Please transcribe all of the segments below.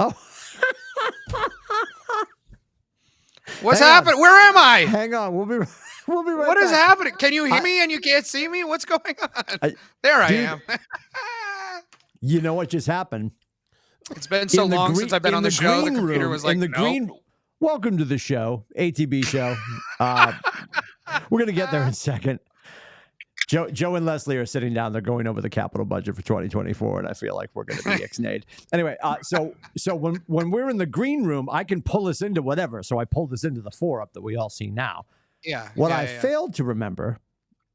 Oh. What's happening? Where am I? Hang on. We'll be right What back. is happening? Can you hear me and you can't see me? What's going on? There I am. You know what just happened? It's been so long since I've been on the show. The computer was like, welcome to the show, ATB show. We're going to get there in a second. Joe and Leslie are sitting down. They're going over the capital budget for 2024, and I feel like we're going to be ixnayed. Anyway, so when we're in the green room, I can pull this into whatever. So I pulled this into the 4-up that we all see now. Yeah. What I failed to remember,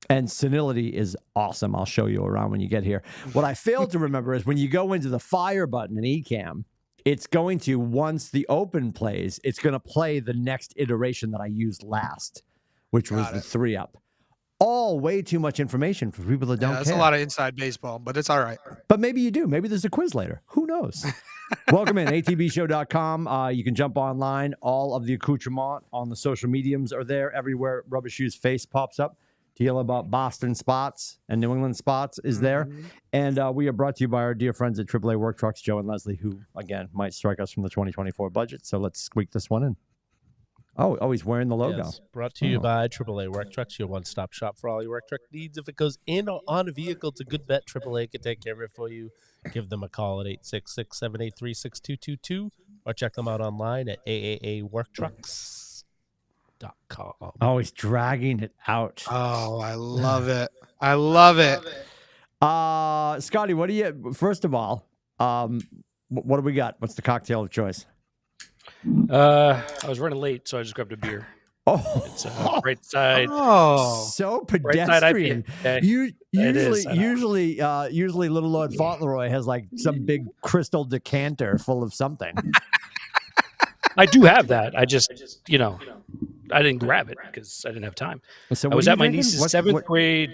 and senility is awesome. I'll show you around when you get here. What I failed to remember is when you go into the fire button in Ecamm, it's going to, once the open plays, it's going to play the next iteration that I used last, which was the 3-up. All way too much information for people that don't care. That's a lot of inside baseball, but it's all right. But maybe you do. Maybe there's a quiz later. Who knows? Welcome in, atbshow.com. You can jump online. All of the accoutrement on the social mediums are there. Everywhere Rubber Shoe's face pops up to yell about Boston spots and New England spots is there. And we are brought to you by our dear friends at AAA Work Trucks, Joe and Leslie, who, again, might strike us from the 2024 budget. So let's squeak this one in. Oh, he's wearing the logo. Yes. Brought to you by AAA Work Trucks, your one-stop shop for all your work truck needs. If it goes in or on a vehicle, it's a good bet. AAA can take care of it for you. Give them a call at 866-783-6222 or check them out online at aaaworktrucks.com. Oh, he's dragging it out. Oh, I love it. I love it. Scotty, what do you, first of all, what do we got? What's the cocktail of choice? I was running late, so I just grabbed a beer. Oh, it's Bright Side. Oh, so pedestrian. Usually, Little Lord Fauntleroy has like some big crystal decanter full of something. I do have that. I just, I didn't grab it because I didn't have time. So I was at my niece's seventh grade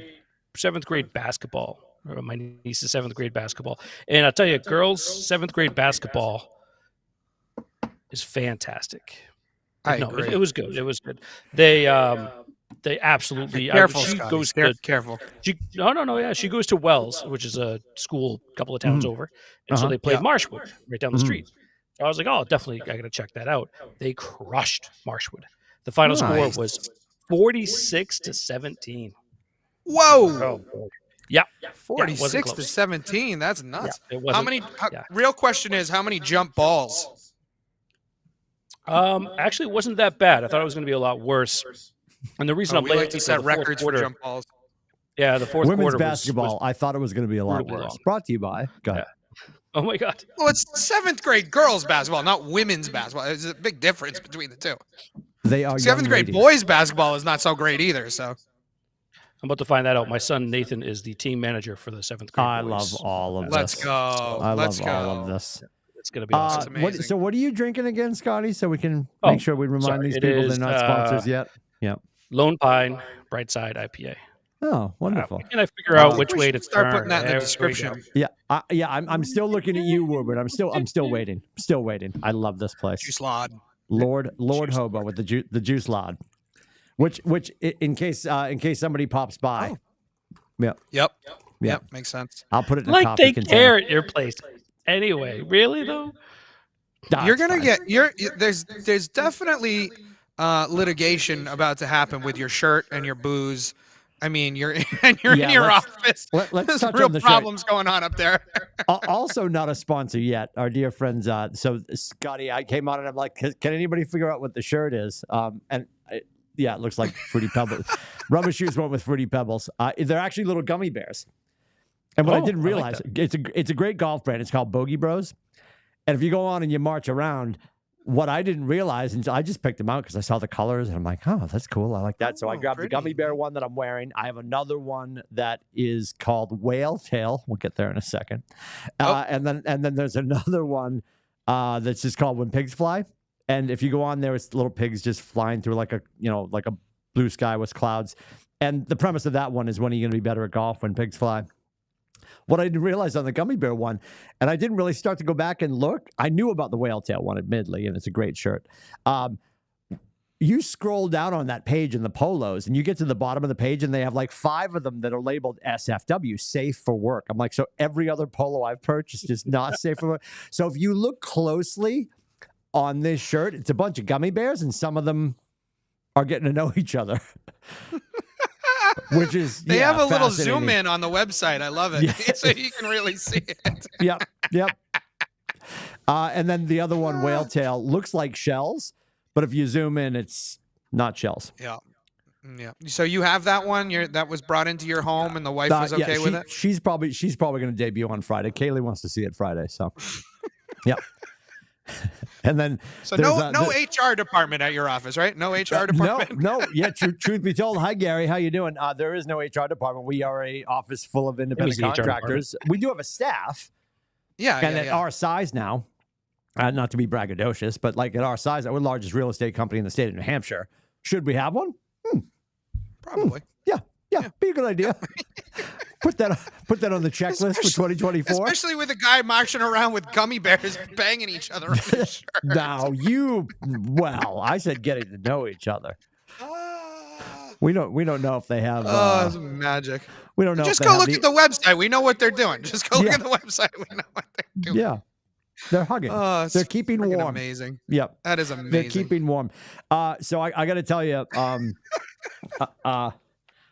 basketball. My niece's 7th grade basketball, and I'll tell you, girls' 7th grade basketball is fantastic. Agree. It was good. It was good. They absolutely. Careful, she Scotty. goes to, careful. Yeah, she goes to Wells, which is a school a couple of towns over, and so they played Marshwood right down the street. So I was like, oh, definitely, I got to check that out. They crushed Marshwood. The final score was 46-17. Whoa! Yeah, 46-17. That's nuts. Yeah, how many? Real question is, how many jump balls? Actually, it wasn't that bad. I thought it was going to be a lot worse. And the reason I'm late to set records for jump balls. Yeah, the fourth women's quarter basketball. I thought it was going to be a lot worse. Long. Brought to you by. Go ahead. Oh my God. Well, it's 7th grade girls basketball, not women's basketball. There's a big difference between the two. They are 7th grade ladies. boys basketball is not so great either. So I'm about to find that out. My son Nathan is the team manager for the 7th grade. I boys. love all of this. Let's go. I love all of this. It's going to be awesome. What are you drinking again, Scotty? So we can make sure we remind these people they're not sponsors yet. Yeah. Lone Pine Bright Side IPA. Oh, wonderful! Can I figure out which way to start putting that in the description? Yeah, I'm still looking at you, Woodward. I'm still waiting. Still waiting. I love this place. Juice Lod. Lord Hobo with the juice lod, which in case somebody pops by. Oh. Yep. Makes sense. I'll put it in a like coffee they container. care at your place. Anyway, really though, you're gonna get there's definitely litigation about to happen with your shirt and your booze. I mean, you're in your office. Let's touch real on the problems going on up there. Also, not a sponsor yet. Our dear friends. So Scotty, I came on and I'm like, can anybody figure out what the shirt is? It looks like Fruity Pebbles. Rubber Shoes went with Fruity Pebbles. They're actually little gummy bears. And what I didn't realize, it's a great golf brand. It's called Bogey Bros. And if you go on and you march around, what I didn't realize, and I just picked them out because I saw the colors, and I'm like, oh, that's cool. I like that. So I grabbed the gummy bear one that I'm wearing. I have another one that is called Whale Tail. We'll get there in a second. And then there's another one that's just called When Pigs Fly. And if you go on there, it's little pigs just flying through like a blue sky with clouds. And the premise of that one is, when are you going to be better at golf when pigs fly? What I didn't realize on the gummy bear one, and I didn't really start to go back and look. I knew about the whale tail one, admittedly, and it's a great shirt. you scroll down on that page in the polos and you get to the bottom of the page and they have like 5 of them that are labeled SFW, safe for work. I'm like, so every other polo I've purchased is not safe for work. So if you look closely on this shirt, it's a bunch of gummy bears and some of them are getting to know each other. Which is they have a little zoom in on the website. I love it. Yeah. So you can really see it. Yep. And then the other one, whale tail, looks like shells, but if you zoom in, it's not shells. Yeah. So you have that one. That was brought into your home, and the wife was okay with it. She's probably going to debut on Friday. Kaylee wants to see it Friday, so yep. And then so no HR department at your office, right? No HR department. No. Yeah. Truth be told, hi Gary, how you doing? There is no HR department. We are a office full of independent contractors. We do have a staff. Yeah. And at our size now, not to be braggadocious, but like at our size, we're the largest real estate company in the state of New Hampshire. Should we have one? Probably. Yeah. Be a good idea. Put that on the checklist for 2024. Especially with a guy marching around with gummy bears banging each other on his shirt. Now I said getting to know each other. We don't know if they have. It's magic. We don't know. Just go look at the website. We know what they're doing. Just go look at the website. We know what they're doing. Yeah, they're hugging. They're keeping warm. Amazing. Yep, that is amazing. They're keeping warm. So I got to tell you,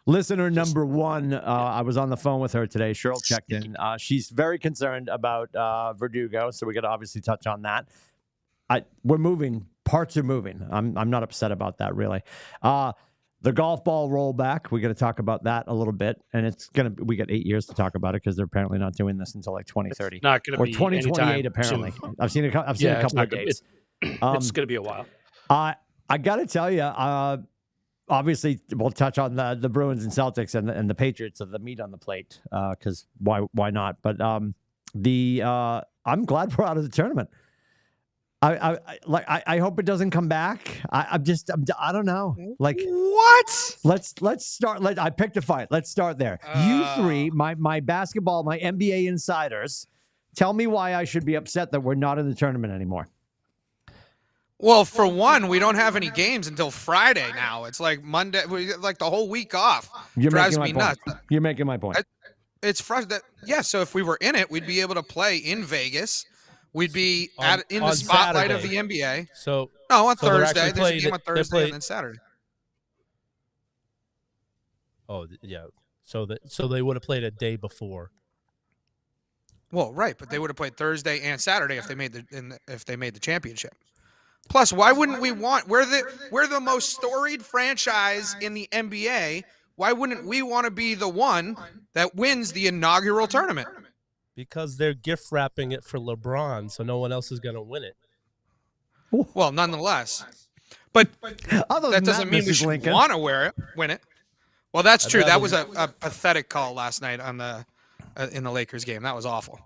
listener number 1, I was on the phone with her today. Cheryl checked in. She's very concerned about Verdugo, so we got to obviously touch on that. We're moving. Parts are moving. I'm not upset about that, really. The golf ball rollback, we're going to talk about that a little bit, and we got 8 years to talk about it because they're apparently not doing this until like 2030. It's not going to be 2028 apparently. Soon. I've seen a couple of dates. It's going to be a while. I got to tell you, obviously, we'll touch on the Bruins and Celtics and the Patriots of the meat on the plate because why not? But I'm glad we're out of the tournament. I hope it doesn't come back. I don't know. Like what? Let's start. I picked a fight. Let's start there. You three, my basketball, my NBA insiders, tell me why I should be upset that we're not in the tournament anymore. Well, for one, we don't have any games until Friday now. It's like Monday, like the whole week off. Drives me nuts. You're making my point. It's frustrating. Yeah, so if we were in it, we'd be able to play in Vegas. We'd be in the spotlight of the NBA. On Thursday. There's a game on Thursday and then Saturday. Oh, yeah. So they would have played a day before. Well, right, but they would have played Thursday and Saturday if they made the championship. Plus, why wouldn't we want? We're the most storied franchise in the NBA. Why wouldn't we want to be the one that wins the inaugural tournament? Because they're gift wrapping it for LeBron, so no one else is going to win it. Well, nonetheless, but that doesn't mean we should want to win it. Well, that's true. That was a pathetic call last night on in the Lakers game. That was awful.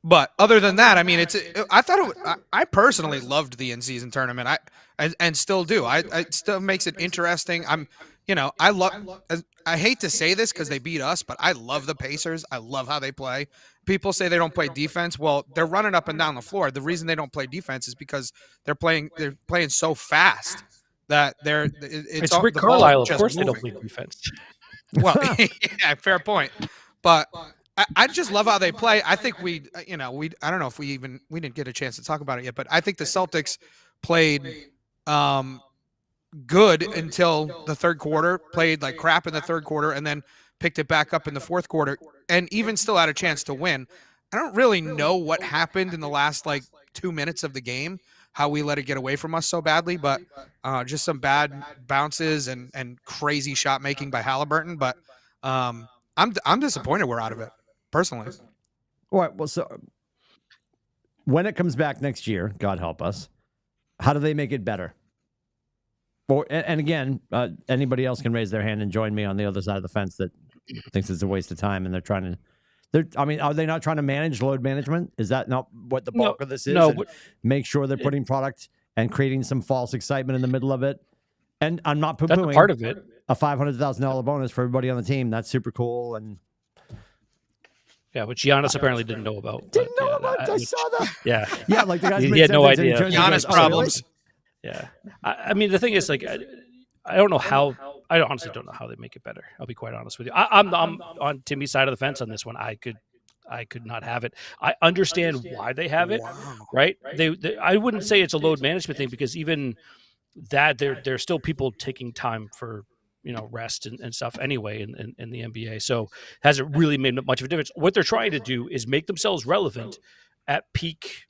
But other than that, I mean, I personally loved the in-season tournament. I still do. It still makes it interesting. I hate to say this because they beat us, but I love the Pacers. I love how they play. People say they don't play defense. Well, they're running up and down the floor. The reason they don't play defense is because they're playing so fast that it's Rick Carlisle. Of course, they don't play defense. Well, yeah, fair point. But I just love how they play. I think I don't know if we didn't get a chance to talk about it yet, but I think the Celtics played good until the third quarter, played like crap in the third quarter, and then picked it back up in the fourth quarter, and even still had a chance to win. I don't really know what happened in the last 2 minutes of the game, how we let it get away from us so badly, but just some bad bounces and crazy shot making by Halliburton. But I'm disappointed we're out of it, personally. All right. Well, so when it comes back next year, God help us, how do they make it better? And again, anybody else can raise their hand and join me on the other side of the fence that thinks it's a waste of time, and they're trying to. Are they not trying to manage load management? Is that not what the bulk of this is? No, make sure they're putting product and creating some false excitement in the middle of it. And I'm not poo-pooing part of it. A $500,000 bonus for everybody on the team. That's super cool. And yeah, which Giannis apparently didn't know about. I saw that. Yeah, like the guys. He had no idea. Giannis problems. Yeah. I mean, the thing is, like, I don't know how. I honestly don't know how they make it better. I'll be quite honest with you. I'm on Timmy's side of the fence on this one. I could not have it. I understand why they have it, right? They I wouldn't say it's a load management thing, because even that there's still people taking time for rest and stuff anyway in the NBA. So hasn't really made much of a difference. What they're trying to do is make themselves relevant at peak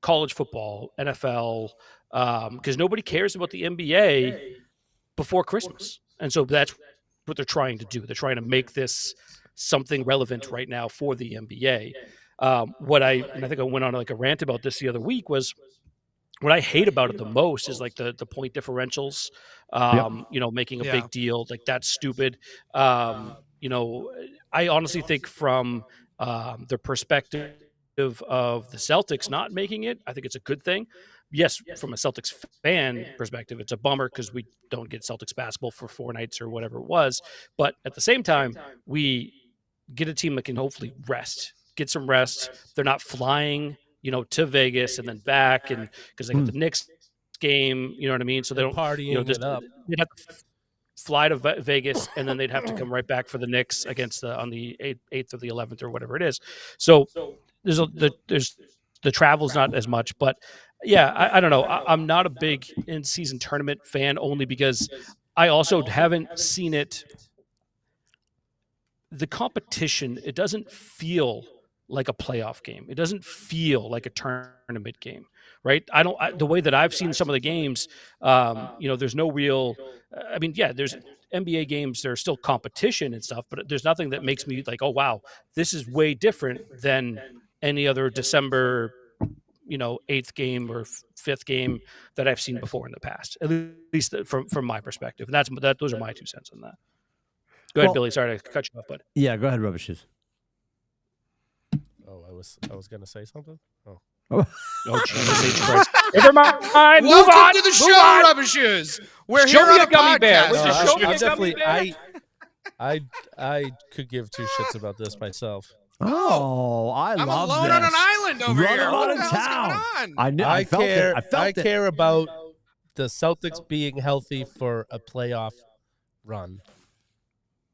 college football, NFL, because nobody cares about the NBA before Christmas. And so that's what they're trying to do. They're trying to make this something relevant right now for the NBA. And I think I went on like a rant about this the other week, was what I hate about it the most is like the point differentials, making a big deal. Like, that's stupid. I honestly think from the perspective of the Celtics not making it, I think it's a good thing. Yes, from a Celtics fan perspective, it's a bummer because we don't get Celtics basketball for 4 nights or whatever it was. But at the same time, we get a team that can hopefully get some rest. They're not flying, to Vegas and then back, and because they got the Knicks game, you know what I mean? So they don't partying it up. They'd have to fly to Vegas, and then they'd have to come right back for the Knicks on the 8th or the 11th or whatever it is. So there's the travel's not as much, but yeah, I don't know. I'm not a big in-season tournament fan, only because I also haven't seen it. The competition, it doesn't feel like a playoff game. It doesn't feel like a tournament game, right? The way that I've seen some of the games, there's no real. I mean, yeah, there's NBA games. There's still competition and stuff, but there's nothing that makes me like, oh wow, this is way different than any other December 8th game or 5th game that I've seen before in the past, at least from my perspective. And those are my 2 cents on that. Go ahead, Billy. Sorry to cut you off, but yeah, go ahead, Rubber Shoes. Oh, I was gonna say something. Oh, Jesus Christ! Never mind. Welcome Move on to the show, on. Rubber Shoes. We're Show here me on a a gummy bear. podcast. Show me a gummy bear. I could give 2 shits about this myself. Oh, I'm love alone this. on an island over Run here. out What of the hell's town. going on? I know. I felt care. it. I care about the Celtics being healthy for a playoff run.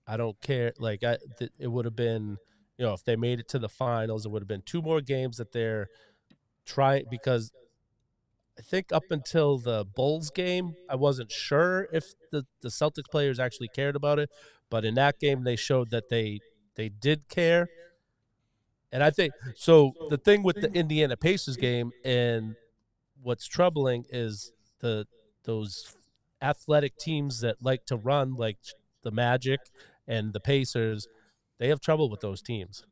I don't care. Like, it would have been, if they made it to the finals, it would have been 2 more games that they're trying, because I think up until the Bulls game, I wasn't sure if the Celtics players actually cared about it, but in that game they showed that they did care. And I think so. The thing with the Indiana Pacers game, and what's troubling, is those athletic teams that like to run, like the Magic and the Pacers. They have trouble with those teams.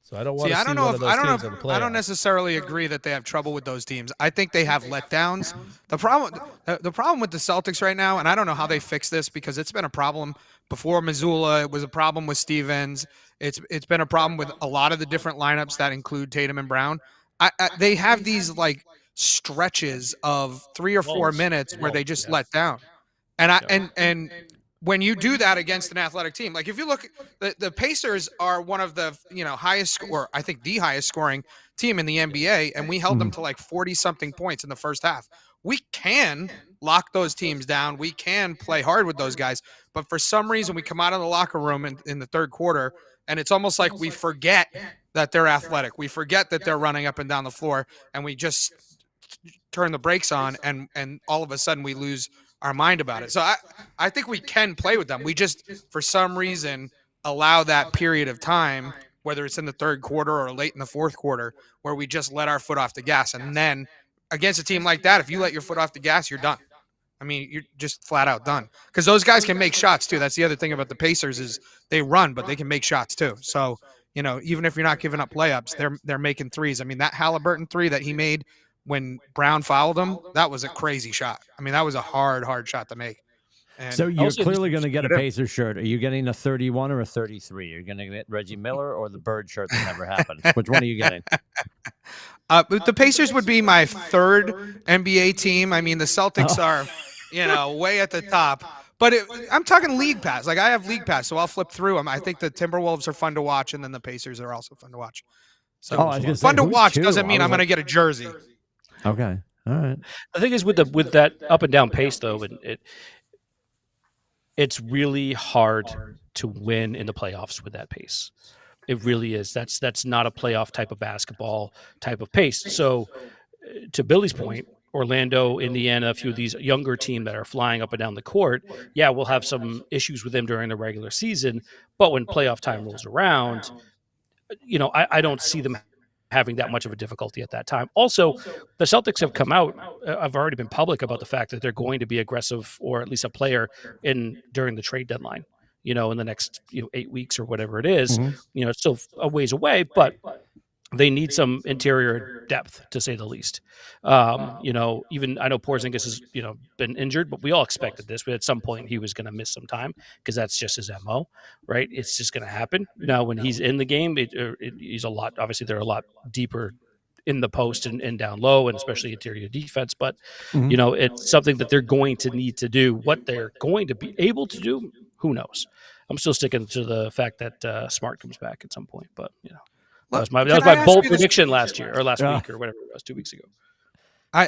So I don't want to see one of those teams in the playoffs. I don't necessarily agree that they have trouble with those teams. I think they have letdowns. The problem with the Celtics right now, and I don't know how they fix this, because it's been a problem before Missoula. It was a problem with Stevens. It's been a problem with a lot of the different lineups that include Tatum and Brown. They have these like stretches of 3 or 4 minutes where they just let down, and when you do that against an athletic team, like if you look, the Pacers are one of the highest, or I think the highest scoring team in the NBA, and we held them to like 40-something points in the first half. We can lock those teams down. We can play hard with those guys, but for some reason we come out of the locker room in the third quarter, and it's almost like we forget that they're athletic. We forget that they're running up and down the floor, and we just turn the brakes on, and all of a sudden we lose our mind about it. So I think we can play with them. We just, for some reason, allow that period of time, whether it's in the third quarter or late in the fourth quarter, where we just let our foot off the gas. And then against a team like that, if you let your foot off the gas, you're done. I mean, you're just flat out done, because those guys can make shots too. That's the other thing about the Pacers, is they run, but they can make shots too. So, even if you're not giving up layups, they're making threes. I mean, that Halliburton 3 that he made when Brown fouled him, that was a crazy shot. I mean, that was a hard shot to make. And so you're clearly going to get a Pacers shirt. Are you getting a 31 or a 33? Are you going to get Reggie Miller or the Bird shirt that never happened? Which one are you getting? The Pacers would be my third NBA team. I mean, the Celtics are, way at the top. But I'm talking league pass. Like, I have league pass, so I'll flip through them. I think the Timberwolves are fun to watch, and then the Pacers are also fun to watch. So fun to watch doesn't mean I'm going to get a jersey. Okay. All right. The thing is with that up and down pace though, and it's really hard to win in the playoffs with that pace. It really is. That's not a playoff type of basketball type of pace. So to Billy's point, Orlando, Indiana, a few of these younger teams that are flying up and down the court, yeah, we'll have some issues with them during the regular season. But when playoff time rolls around, I don't see them having that much of a difficulty at that time. Also, the Celtics have come out, have already been public about the fact that they're going to be aggressive, or at least a player during the trade deadline, in the next 8 weeks or whatever it is. It's still a ways away, but they need some interior depth, to say the least. Even I know Porzingis has been injured, but we all expected this. But at some point, he was going to miss some time because that's just his MO, right? It's just going to happen. Now, when he's in the game, he's a lot. Obviously, they're a lot deeper in the post and down low, and especially interior defense. But it's something that they're going to need to do. What they're going to be able to do, who knows? I'm still sticking to the fact that Smart comes back at some point, but that was my bold prediction last week or whatever it was, 2 weeks ago. I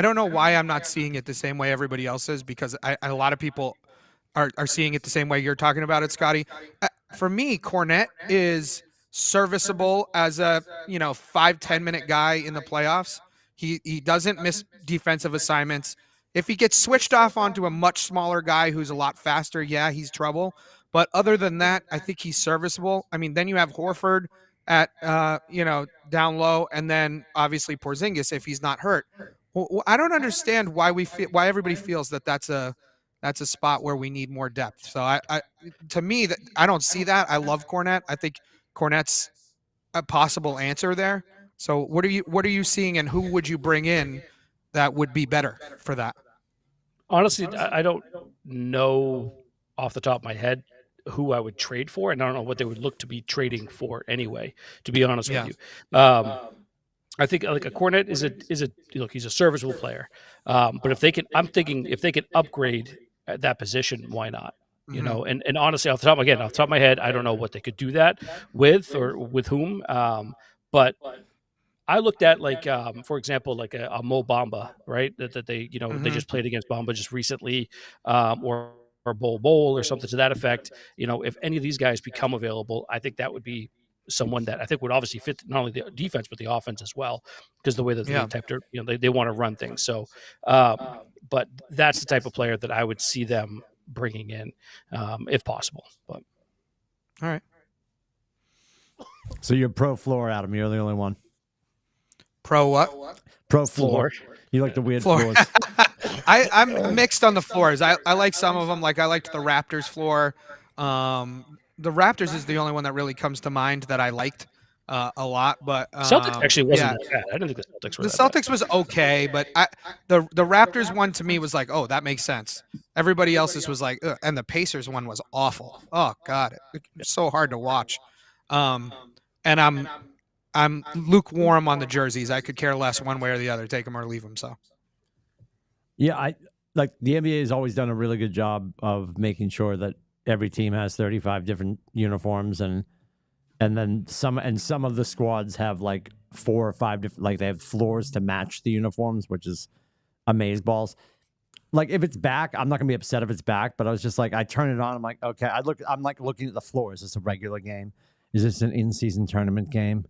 don't know why I'm not seeing it the same way everybody else is, because a lot of people are seeing it the same way you're talking about it, Scotty. For me, Cornet is serviceable as a 5-10 minute guy in the playoffs. He doesn't miss defensive assignments. If he gets switched off onto a much smaller guy who's a lot faster, yeah, he's trouble. But other than that, I think he's serviceable. I mean, then you have Horford at down low, and then obviously Porzingis if he's not hurt. Well, I don't understand why everybody feels that that's a spot where we need more depth. So to me, that I don't see that. I love Cornet. I think Cornet's a possible answer there. So what are you seeing, and who would you bring in that would be better for that? Honestly, I don't know off the top of my head who I would trade for, and I don't know what they would look to be trading for anyway, to be honest with you. I think like a Cornet is a look, he's a serviceable player. But if they can upgrade at that position, why not? And honestly, off the top of my head, I don't know what they could do that with or with whom. But I looked at for example, like a Mo Bamba, right? That they, they just played against Bamba just recently, or Bol or something to that effect. If any of these guys become available, I think that would be someone that I think would obviously fit not only the defense but the offense as well, because the way that they want to run things. So, but that's the type of player that I would see them bringing in, if possible. But all right. So you're pro floor, Adam. You're the only one. Pro what? Pro floor. You like the weird floors. I'm mixed on the floors. I like some of them. Like I liked the Raptors floor. The Raptors is the only one that really comes to mind that I liked a lot. But Celtics actually wasn't that bad. I didn't think the Celtics were. The Celtics was okay, but the Raptors one to me was like, oh, that makes sense. Everybody else's was like, ugh. And the Pacers one was awful. Oh God, it's so hard to watch. And I'm lukewarm on the jerseys. I could care less one way or the other, take them or leave them. So, yeah, the NBA has always done a really good job of making sure that every team has 35 different uniforms, and then some of the squads have like 4 or 5 different, like they have floors to match the uniforms, which is amazeballs. Like if it's back, I'm not gonna be upset if it's back, but I was just like, I turn it on, I'm like, okay, I'm like looking at the floor. Is this a regular game? Is this an in-season tournament game?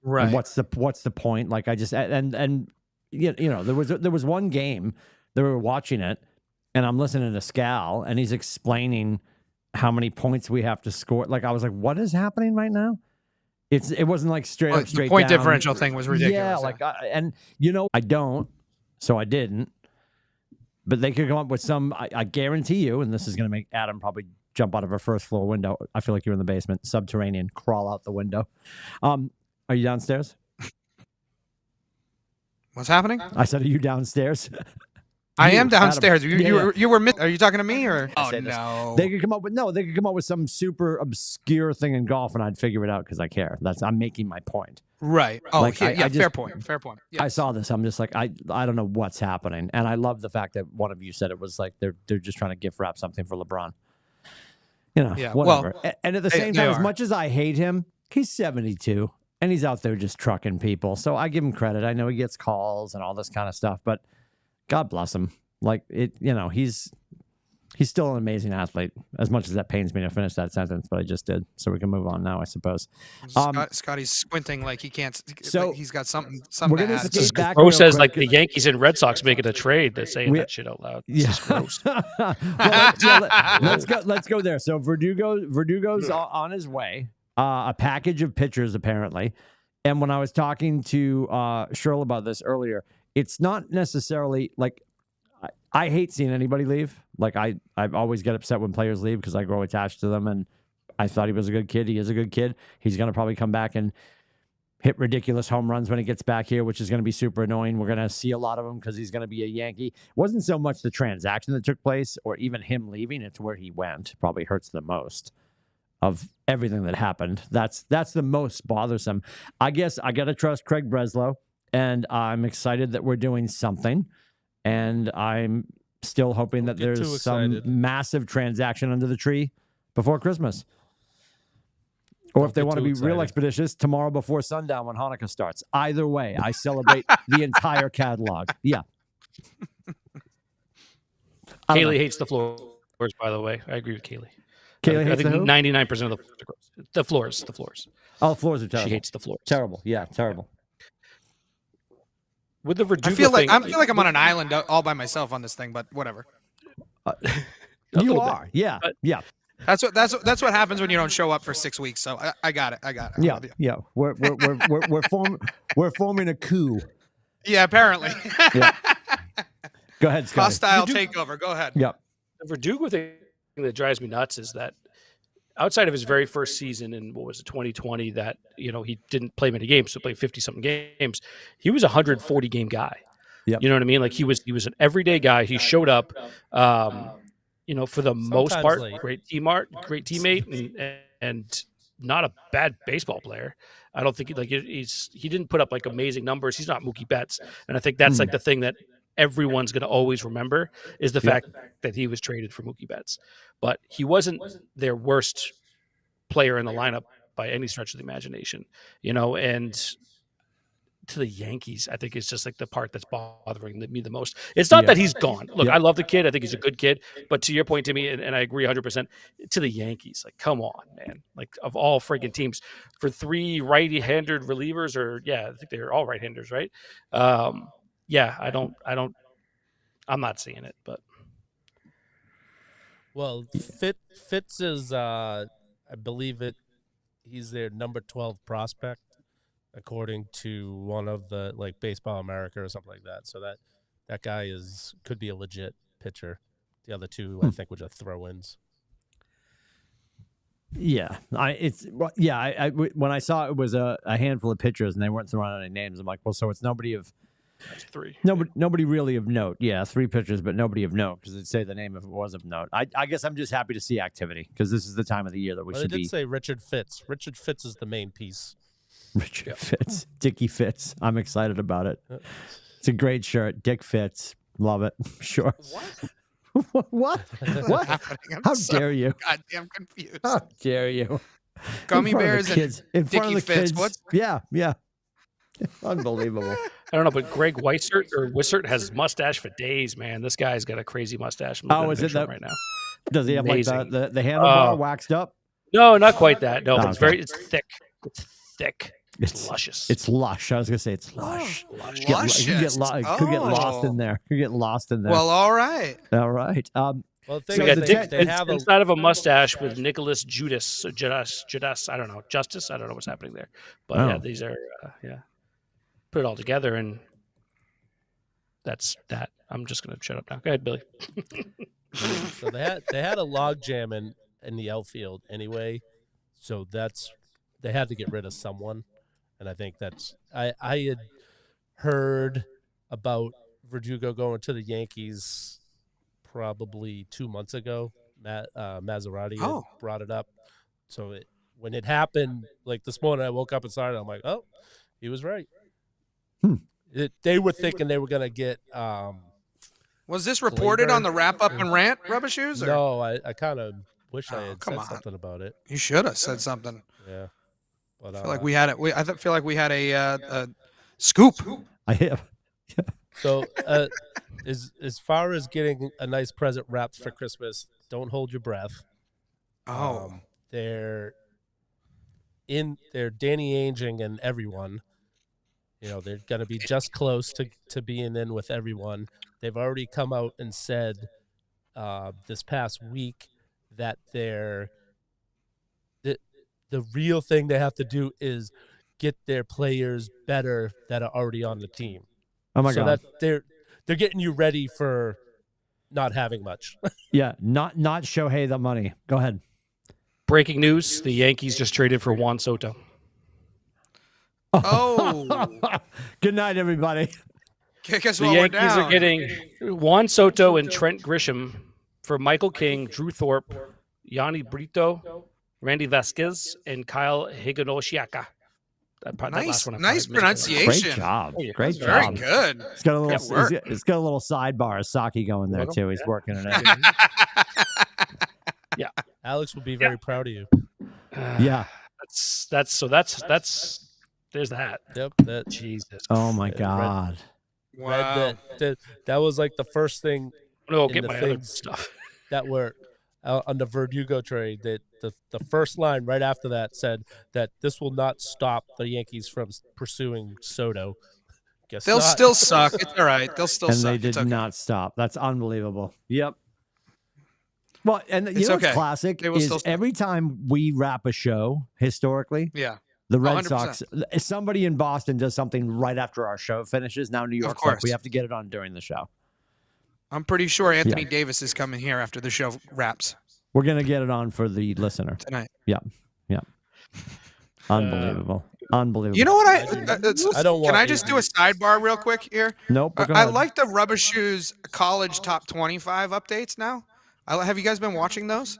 Right. And what's the point? Like I just and there was one game that we were watching it, and I'm listening to Scal, and he's explaining how many points we have to score. Like I was like, what is happening right now? It wasn't like straight up, straight the point down. differential thing was ridiculous. Yeah, like I don't, so I didn't. But they could come up with some. I guarantee you, and this is going to make Adam probably jump out of a first floor window. I feel like you're in the basement, subterranean, crawl out the window. Are you downstairs? What's happening? I said, are you downstairs? I am downstairs. Adam. You were. Are you talking to me or? Oh no. They could come up with some super obscure thing in golf, and I'd figure it out because I care. I'm making my point. Right. Oh, like, fair point. Fair point. Yes. I saw this. I'm just like, I don't know what's happening, and I love the fact that one of you said it was like they're just trying to gift wrap something for LeBron. Whatever. Well, and at the same time, as much as I hate him, he's 72. and he's out there just trucking people. So I give him credit. I know he gets calls and all this kind of stuff, but God bless him. Like it, he's still an amazing athlete. As much as that pains me to finish that sentence, but I just did. So we can move on now, I suppose. Scotty's squinting like he can't. So like he's got something. We're to gonna add. skate back. Gross real says quick. like the Yankees and Red Sox making a trade. They're saying that shit out loud. It's just gross. Let's go there. So Verdugo's on his way. A package of pitchers apparently. And when I was talking to Cheryl about this earlier, it's not necessarily like I hate seeing anybody leave. Like I always get upset when players leave because I grow attached to them. And I thought he was a good kid. He is a good kid. He's going to probably come back and hit ridiculous home runs when he gets back here, which is going to be super annoying. We're going to see a lot of them because he's going to be a Yankee. It wasn't so much the transaction that took place or even him leaving. It's where he went. Probably hurts the most of everything that happened. That's the most bothersome. I guess I got to trust Craig Breslow, and I'm excited that we're doing something. And I'm still hoping that there's some massive transaction under the tree before Christmas. Or if they want to be real expeditious, tomorrow before sundown when Hanukkah starts. Either way, I celebrate the entire catalog. Yeah. Kaylee hates the floors, by the way. I agree with Kaylee. Kaylee hates I think 99% of the floors. The floors. Oh, the floors are terrible. She hates the floors. Terrible. Yeah, terrible. With the Verdugo I feel like thing, I'm on an island all by myself on this thing, but whatever. You are. Yeah. Yeah. That's what happens when you don't show up for 6 weeks. So I got it. Yeah. Yeah. We're forming a coup. Yeah, apparently. Yeah. Go ahead, Scott. Hostile takeover. Go ahead. Yeah. The Verdugo thing that drives me nuts is that outside of his very first season in 2020, that he didn't play many games, so played 50-something games. He was a 140 game guy. Yep. You know what I mean? Like he was an everyday guy. He showed up, for the most part, great teammate, and not a bad baseball player. I don't think he didn't put up like amazing numbers. He's not Mookie Betts, and I think that's like the thing that everyone's going to always remember is the fact that he was traded for Mookie Betts. But he wasn't their worst player in the lineup by any stretch of the imagination, and to the Yankees, I think it's just like the part that's bothering me the most. It's not that he's gone. Look, I love the kid. I think he's a good kid. But to your point, Timmy, and I agree 100%, to the Yankees, like, come on, man. Like, of all friggin' teams, for 3 righty-handed relievers, I think they're all right-handers, right? I'm not seeing it, but. Well, Fitz is, I believe he's their number 12 prospect, according to one of the Baseball America or something like that. So that guy could be a legit pitcher. The other two, I think, were just throw-ins. Yeah, when I saw it was a handful of pitchers and they weren't throwing out any names, I'm like, well, so it's nobody of. That's 3. Nobody really of note. Yeah, 3 pitchers, but nobody of note because it'd say the name if it was of note. I guess I'm just happy to see activity because this is the time of the year that we should be. They did say Richard Fitz. Richard Fitz is the main piece. Richard Fitz. Dickie Fitz. I'm excited about it. It's a great shirt. Dick Fitz. Love it. Sure. What? What? How dare you? Goddamn confused. How dare you? Gummy bears and kids. In front of the Fitz. kids. What's Yeah. Unbelievable. I don't know, but Greg Wissert has mustache for days, man. This guy's got a crazy mustache. Is it that right now? Does he have Amazing. like the handlebar waxed up? No, not quite that. No, but okay. it's thick. It's thick. It's luscious. It's lush. I was gonna say it's lush. Luscious. Could get lost in there. Could get lost in there. Well, all right. All right. Well, the thing So is, they have it's inside of a mustache with Nicholas Judas. I don't know. Justice. I don't know what's happening there. But these are put it all together, and that's that. I'm just gonna shut up now. Go ahead, Billy. So they had a log jam in the outfield anyway, so they had to get rid of someone, and I think I had heard about Verdugo going to the Yankees probably 2 months ago. Maserati had brought it up, so when it happened, like this morning, I woke up and saw it. I'm like, oh, he was right. They were thinking they were gonna get. Was this reported on the wrap up and rant, Rubber Shoes? Or? No, I kind of wish I had said on. something about it. You should have said something. Yeah. But I feel like we had it. I feel like we had a scoop. I have. so as far as getting a nice present wrapped for Christmas, don't hold your breath. Oh, They're Danny Ainge and everyone. They're going to be just close to being in with everyone. They've already come out and said this past week that the real thing they have to do is get their players better that are already on the team. Oh my God! That they're getting you ready for not having much. Yeah, not Shohei the money. Go ahead. Breaking news: the Yankees just traded for Juan Soto. oh. Good night, everybody. Kick us The while we're Yankees down. are getting Juan Soto and Trent Grisham for Michael King, Drew Thorpe, Yanni Brito, Randy Vasquez, and Kyle Higashioka. That last one I Nice probably missed. pronunciation. Great job. Oh, yeah. Great Very job. good. It's got a little. Good work. It's got a little sidebar of Saki going there too. He's working it out. Alex will be very proud of you. Yeah. That's there's that. Yep. That Jesus. Oh my Red- God. Wow. that was like the first thing No, in get the my other things stuff. that were on the Verdugo trade. That the first line right after that said that this will not stop the Yankees from pursuing Soto. Guess They'll not. still suck. It's all right. They'll still And suck. they did It's okay. not stop. That's unbelievable. Yep. Well, and you It's know what's okay. classic They will is still stop. every time we wrap a show historically, Yeah. the Red 100%. Sox, somebody in Boston does something right after our show finishes. Now New York's like, course. we have to get it on during the show. I'm pretty sure Anthony Davis is coming here after the show wraps We're gonna get it on for the listener. tonight. Unbelievable. Unbelievable. You know what I don't want Can I just do a sidebar real quick here? Nope. Go I ahead. like the Rubber Shoes college top 25 updates now. Have you guys been watching those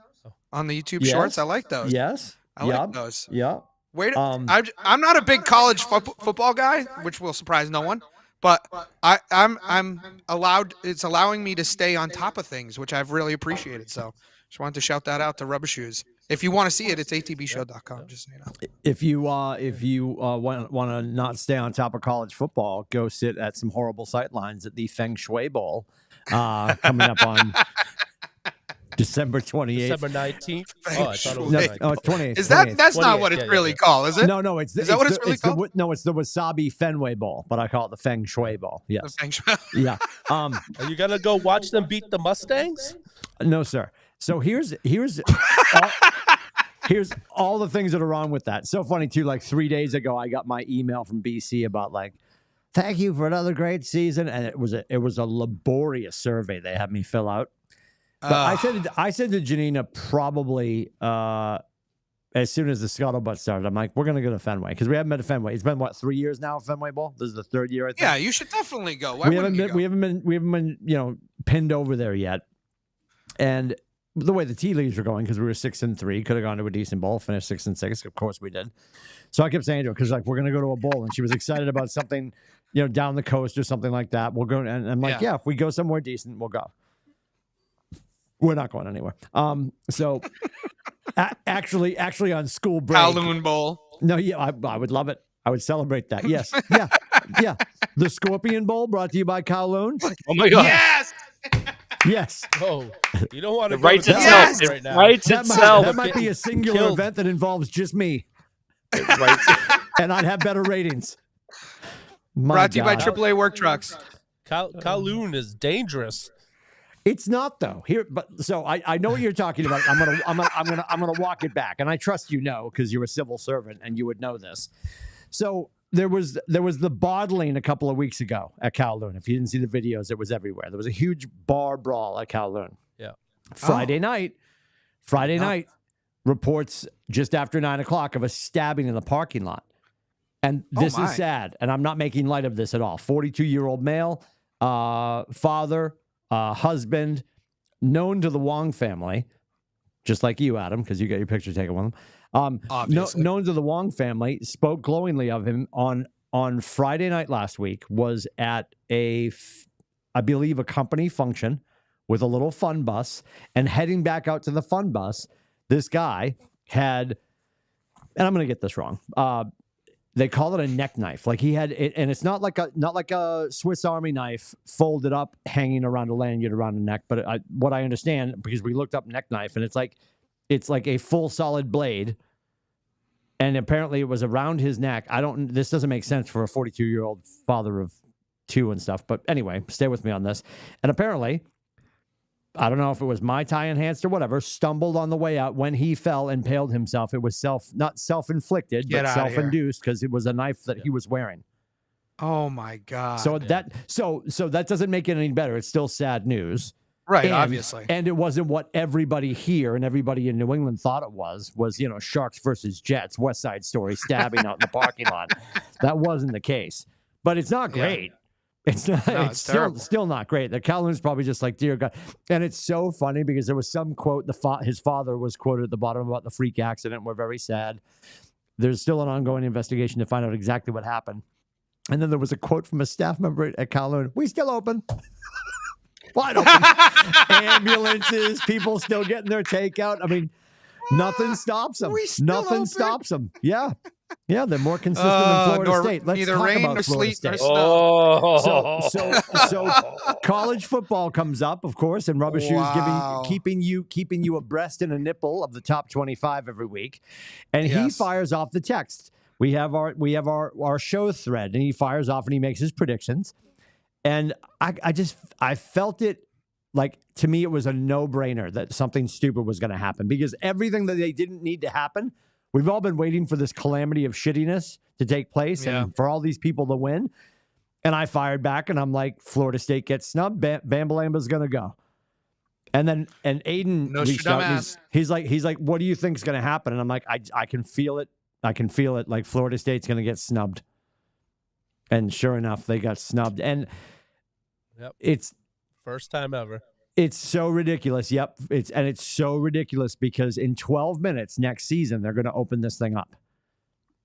on the YouTube Yes. Shorts? I like those. Yes. I like those. Yep. Wait, Um, I'm not a big college football guy, which will surprise no one. But I'm allowed. It's allowing me to stay on top of things, which I've really appreciated. So just wanted to shout that out to Rubber Shoes. If you want to see it, it's atbshow.com. Just so you know. If you want to not stay on top of college football, go sit at some horrible sight lines at the Feng Shui Bowl coming up on December 28th. December 19th. Oh, I thought it was No, 19th. it's 28th. Is that 28th. that's not 28th, what it's yeah, really yeah. called, is it? No, it's Is that what it's really called? No, it's the Wasabi Fenway Bowl, but I call it the Feng Shui Bowl. The Yes. Feng Shui. Yeah. Are you gonna go watch them beat the Mustangs? No, sir. So here's all the things that are wrong with that. So funny too. Like 3 days ago, I got my email from BC about like, thank you for another great season, and it was a laborious survey they had me fill out. But I said to Janina probably as soon as the scuttlebutt started, I'm like, we're gonna go to Fenway because we haven't been to Fenway. It's been what 3 years now, Fenway Bowl. This is the third year, I think. Yeah, you should definitely go. Why we haven't wouldn't you been go? we haven't been pinned over there yet. And the way the tea leaves were going, because we were 6-3, could have gone to a decent bowl, finished 6-6. Of course we did. So I kept saying to her, because like we're gonna go to a bowl, and she was excited about something, down the coast or something like that. We'll go, and I'm like, yeah, if we go somewhere decent, we'll go. We're not going anywhere. So actually on school break, Kowloon Bowl. no, yeah, I would love it. I would celebrate that. Yes, yeah. The Scorpion Bowl brought to you by Kowloon. Oh my god. Yes. Yes. Oh, you don't want to It writes go to itself. Yes! right now. It writes That itself. might be a singular killed. event that involves just me, It writes and I'd have better ratings. My Brought to you by God. AAA Work Trucks. Kowloon is dangerous. It's not though. So I know what you're talking about. I'm gonna walk it back, and I trust because you're a civil servant and you would know this. So there was the bottling a couple of weeks ago at Kowloon. If you didn't see the videos, it was everywhere. There was a huge bar brawl at Kowloon. Yeah. Friday night, reports just after 9:00 of a stabbing in the parking lot. And this my. is sad, and I'm not making light of this at all. 42-year-old male, father, husband, known to the Wong family, just like you, Adam, because you got your picture taken with him. Obviously. Known to the Wong family, spoke glowingly of him on Friday night last week, was at I believe, a company function with a little fun bus, and heading back out to the fun bus, this guy had and I'm going to get this wrong. They call it a neck knife. Like he had it, and it's not like a Swiss Army knife folded up, hanging around a lanyard around the neck. But what I understand, because we looked up neck knife, and it's like a full solid blade. And apparently it was around his neck. This doesn't make sense for a 42-year-old father of 2 and stuff. But anyway, stay with me on this. And apparently, I don't know if it was Mai Tai enhanced or whatever, stumbled on the way out when he fell, impaled himself. It was not self-inflicted, but self-induced because it was a knife that he was wearing. Oh my God. So that doesn't make it any better. It's still sad news. Right, obviously. And it wasn't what everybody here and everybody in New England thought it was, Sharks versus Jets, West Side Story, stabbing out in the parking lot. That wasn't the case. But it's not great. Yeah. It's not. No, it's still not great. The Calhoun's probably just like, dear God. And it's so funny because there was some quote, his father was quoted at the bottom about the freak accident. We're very sad. There's still an ongoing investigation to find out exactly what happened. And then there was a quote from a staff member at Calhoun. We still open. Wide open. Ambulances, people still getting their takeout. I mean, nothing stops them. Nothing stops them. Yeah. Yeah, they're more consistent than Florida State. Let's neither talk rain about nor Florida sleet State. nor snow. So college football comes up, of course, and Rubber Shoes keeping you abreast in a nipple of the top 25 every week. And he fires off the text. We have our show thread, and he fires off and he makes his predictions. And I felt it like, to me, it was a no-brainer that something stupid was going to happen because everything that they didn't need to happen, we've all been waiting for this calamity of shittiness to take place and for all these people to win. And I fired back and I'm like, Florida State gets snubbed. Bambalamba's going to go. And Aiden reached out. He's like, what do you think is going to happen? And I'm like, I can feel it. I can feel it. Like Florida State's going to get snubbed. And sure enough, they got snubbed. And it's first time ever. It's so ridiculous. Yep. It's so ridiculous because in 12 minutes next season, they're going to open this thing up.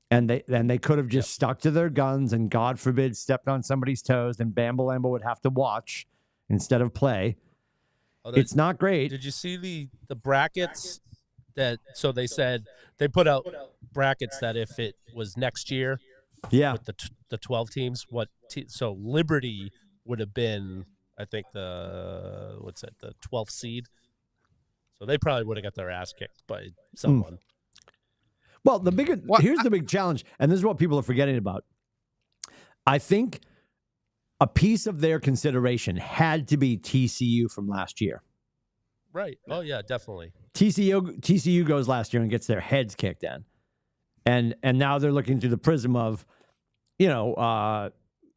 And they could have just stuck to their guns and, God forbid, stepped on somebody's toes, and Bambalamba would have to watch instead of play. It's not great. Did you see the brackets so they said they put out brackets that if it was next year, with the 12 teams, so Liberty would have been, I think, the 12th seed. So they probably would have got their ass kicked by someone. Well, here's the big challenge, and this is what people are forgetting about. I think a piece of their consideration had to be TCU from last year. Right. Oh yeah, definitely. TCU goes last year and gets their heads kicked in. And now they're looking through the prism of,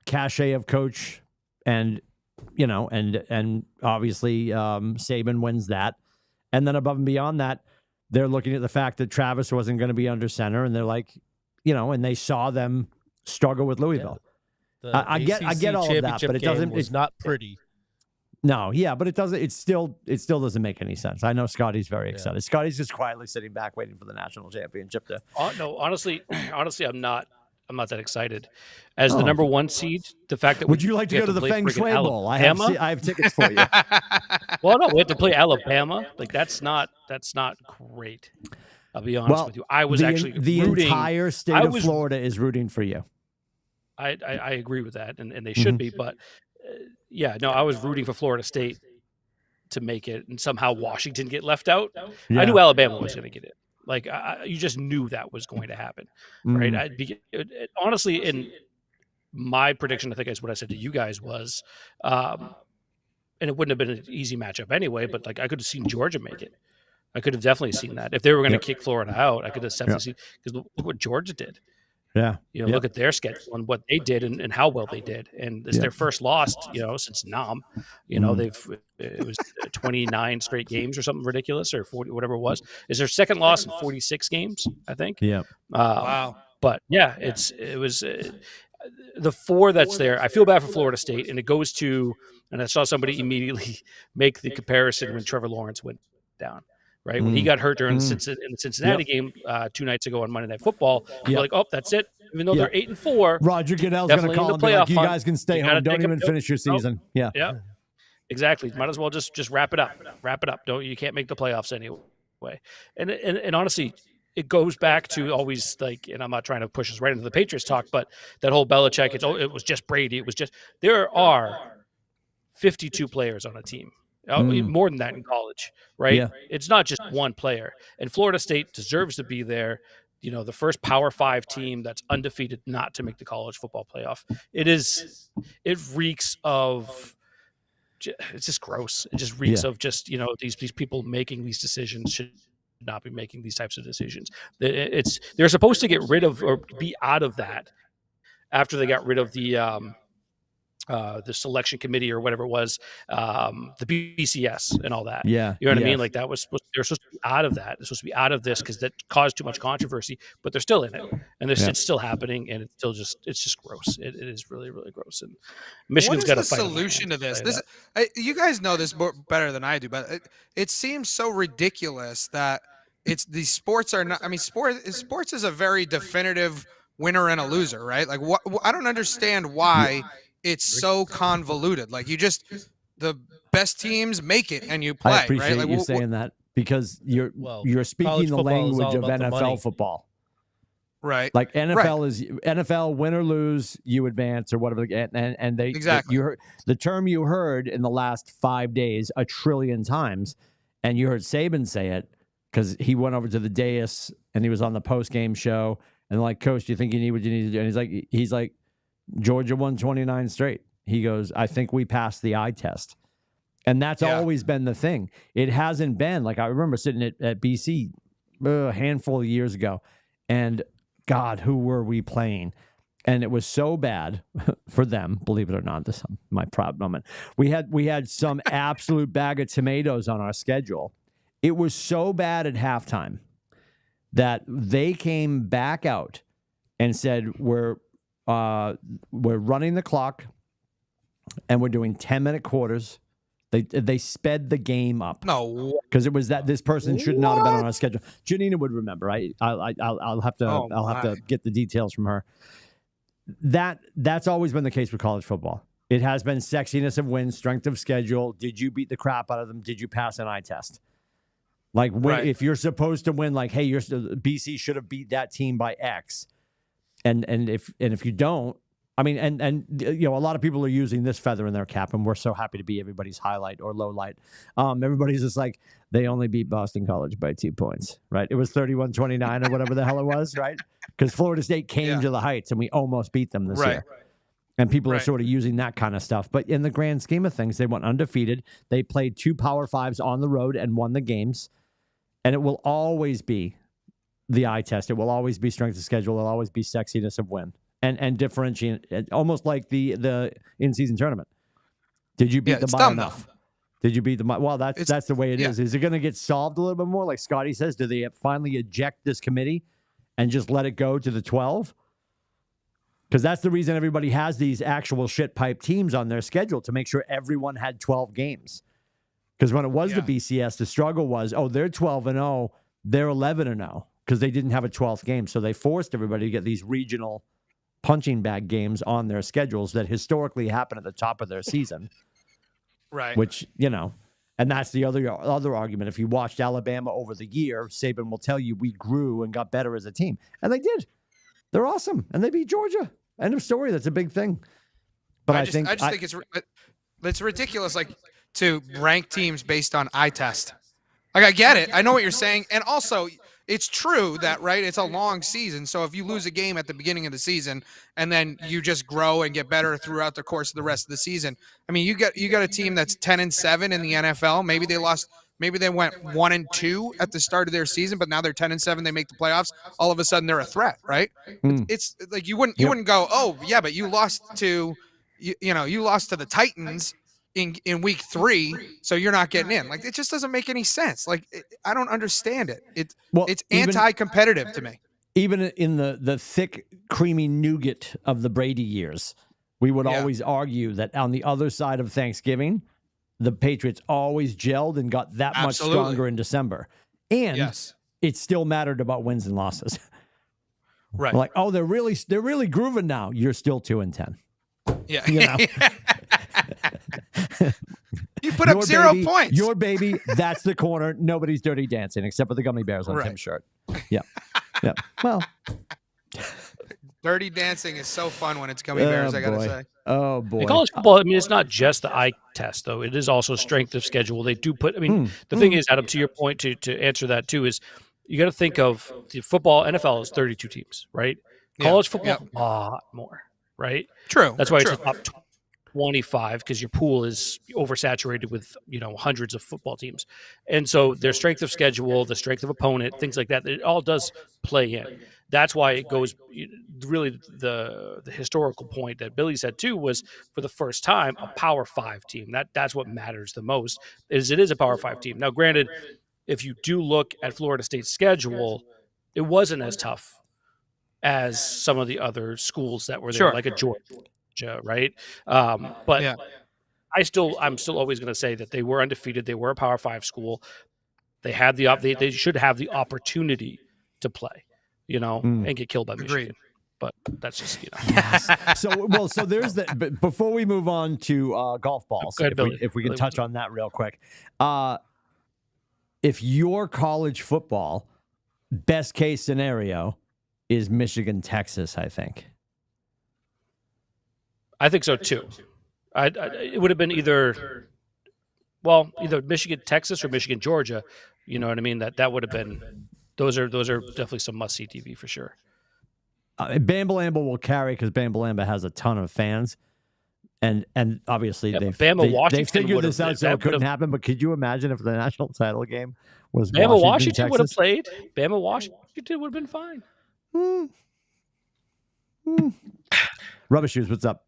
cachet of coach and obviously Saban wins that. And then above and beyond that, they're looking at the fact that Travis wasn't going to be under center, and they're like, and they saw them struggle with Louisville. Yeah. I get all of that, but it doesn't. It's not pretty. No, yeah, but it doesn't. It still doesn't make any sense. I know Scotty's very excited. Scotty's just quietly sitting back, waiting for the national championship to. No, honestly, I'm not that excited. As the number 1 seed, the fact that would you like to go to the Feng Shui Bowl? I have tickets for you. Well, no, we have to play Alabama. Like that's not great. I'll be honest with you. I was actually the rooting. Entire state of Florida is rooting for you. I agree with that, and they should be. But I was rooting for Florida State to make it, and somehow Washington get left out. I knew Alabama was going to get it. Like you just knew that was going to happen, right? Honestly, in my prediction, I think is what I said to you guys was, and it wouldn't have been an easy matchup anyway. But like I could have seen Georgia make it. I could have definitely seen that if they were going to kick Florida out. I could have definitely seen, because look what Georgia did. Yeah, look at their schedule and what they did and how well they did, and it's their first loss, since Nam. It was 29 straight games or something ridiculous, or 40, whatever it was. Is their second loss in 46 games, I think. Yeah. Wow. But it was the 4 that's there. I feel bad for Florida State, and it goes to, and I saw somebody immediately make the comparison when Trevor Lawrence went down. Right when he got hurt during in the Cincinnati game 2 nights ago on Monday Night Football, we're like, oh, that's it. Even though they're 8-4, Roger Goodell's going to call and be like, you guys can stay home. Don't even finish your season. Yeah, exactly. Might as well just wrap it up. You can't make the playoffs anyway. And honestly, it goes back to always like, and I'm not trying to push us right into the Patriots talk, but that whole Belichick, it was just Brady. It was just, there are 52 players on a team, more than that in college, right? Yeah. It's not just one player. And Florida State deserves to be there. You know, the first Power 5 team that's undefeated not to make the college football playoff. It reeks of, it's just gross. It just reeks of just, you know, these people making these decisions should not be making these types of decisions. They're supposed to get rid of or be out of that after they got rid of the selection committee or whatever it was, the BCS and all that. Yeah. You know what I mean? Like they're supposed to be out of that. They're supposed to be out of this because that caused too much controversy, but they're still in it, and it's still happening, and it's just gross. It is really, really gross. And Michigan's got to fight. What is the solution to this? You guys know this better than I do, but it seems so ridiculous that these sports are not. I mean, sports is a very definitive winner and a loser, right? Like I don't understand why it's so convoluted. Like the best teams make it and you play. I appreciate right? Like, you saying that because you're speaking the language of NFL football. Right. Like NFL is NFL, win or lose, you advance or whatever. And they exactly. You heard the term you heard in the last 5 days 1 trillion times, and you heard Saban say it because he went over to the dais and he was on the post game show and like, Coach, do you think you need what you need to do? And he's like, Georgia won 29 straight. He goes, I think we passed the eye test. And that's always been the thing. It hasn't been like I remember sitting at BC a handful of years ago, and God, who were we playing? And it was so bad for them, believe it or not. This is my proud moment. We had some absolute bag of tomatoes on our schedule. It was so bad at halftime that they came back out and said, we're running the clock and we're doing 10-minute quarters. They sped the game up. No, because it was that this person should not have been on our schedule. Janina would remember. I'll have to get the details from her. That's always been the case with college football. It has been sexiness of wins, strength of schedule. Did you beat the crap out of them? Did you pass an eye test? Like if you're supposed to win, like, hey, BC should have beat that team by X. And if you don't, I mean, and you know, a lot of people are using this feather in their cap, and we're so happy to be everybody's highlight or low light. Everybody's just like, they only beat Boston College by 2 points, right? It was 31-29 or whatever the hell it was, right? Because Florida State came to the Heights, and we almost beat them this year. And people are sort of using that kind of stuff. But in the grand scheme of things, they went undefeated. They played 2 Power 5s on the road and won the games. And it will always be the eye test. It will always be strength of schedule. It will always be sexiness of win. And differentiate, almost like the in-season tournament. Did you beat them by enough? Did you beat them? Well, that's the way it is. Is it going to get solved a little bit more? Like Scotty says, do they finally eject this committee and just let it go to the 12? Because that's the reason everybody has these actual shit pipe teams on their schedule, to make sure everyone had 12 games. Because when it was the BCS, the struggle was, they're 12-0, they're 11-0, because they didn't have a 12th game. So they forced everybody to get these regional punching bag games on their schedules that historically happen at the top of their season. Right. Which, you know, and that's the other argument. If you watched Alabama over the year, Saban will tell you we grew and got better as a team. And they did. They're awesome. And they beat Georgia. End of story. That's a big thing. But I just think it's ridiculous, like, to rank teams based on eye test. Like, I get it. I know what you're saying. And also, it's true that, right, it's a long season. So if you lose a game at the beginning of the season and then you just grow and get better throughout the course of the rest of the season, I mean, you got a team that's 10-7 in the NFL. Maybe they went 1-2 at the start of their season, but now they're 10-7. They make the playoffs. All of a sudden, they're a threat, right? It's like you wouldn't go, but you lost to the Titans in week 3, so you're not getting in. Like, it just doesn't make any sense. Like, I don't understand it. It's anti-competitive to me. Even in the thick, creamy nougat of the Brady years, we would always argue that on the other side of Thanksgiving, the Patriots always gelled and got that much stronger in December. And it still mattered about wins and losses. Right. Like, they're really grooving now. You're still 2-10. Yeah. You know? You put up 0 points. Your baby, that's the corner. Nobody's dirty dancing except for the gummy bears on Tim's shirt. Yeah. Yeah. Well, Dirty Dancing is so fun when it's gummy bears, I gotta boy. say. Oh boy. In college football, I mean, it's not just the eye test, though. It is also strength of schedule. They do put. I mean, the thing is, Adam, to your point, to answer that too, is you got to think of the football. NFL is 32 teams, right? College football, a lot more, right? True. That's why true. it's top 25 because your pool is oversaturated with hundreds of football teams, and so their strength of schedule, the strength of opponent, things like that, it all does play in. That's why it goes. Really, the historical point that Billy said too was for the first time a Power 5 team. That's what matters the most. It is a Power 5 team. Now, granted, if you do look at Florida State's schedule, it wasn't as tough as some of the other schools that were there, like a Georgia, right? But Yeah. I'm still always going to say that they were undefeated. They were a Power 5 school. They had they should have the opportunity to play, and get killed by Michigan. Agreed. But that's just Yes. So there's that. But before we move on to golf balls, Go ahead, Billy. if we can Billy, touch on that real quick, if your college football best case scenario is Michigan, Texas, I think. I think so too. It would have been either Michigan, Texas, or Michigan, Georgia. You know what I mean? That would have been. Those are definitely some must see TV for sure. Bambalamba will carry because Bambalamba has a ton of fans, and obviously they Washington figured this out so it couldn't happen. But could you imagine if the national title game was Washington would have Texas? played? Bama Washington would have been fine. Rubber shoes, what's up?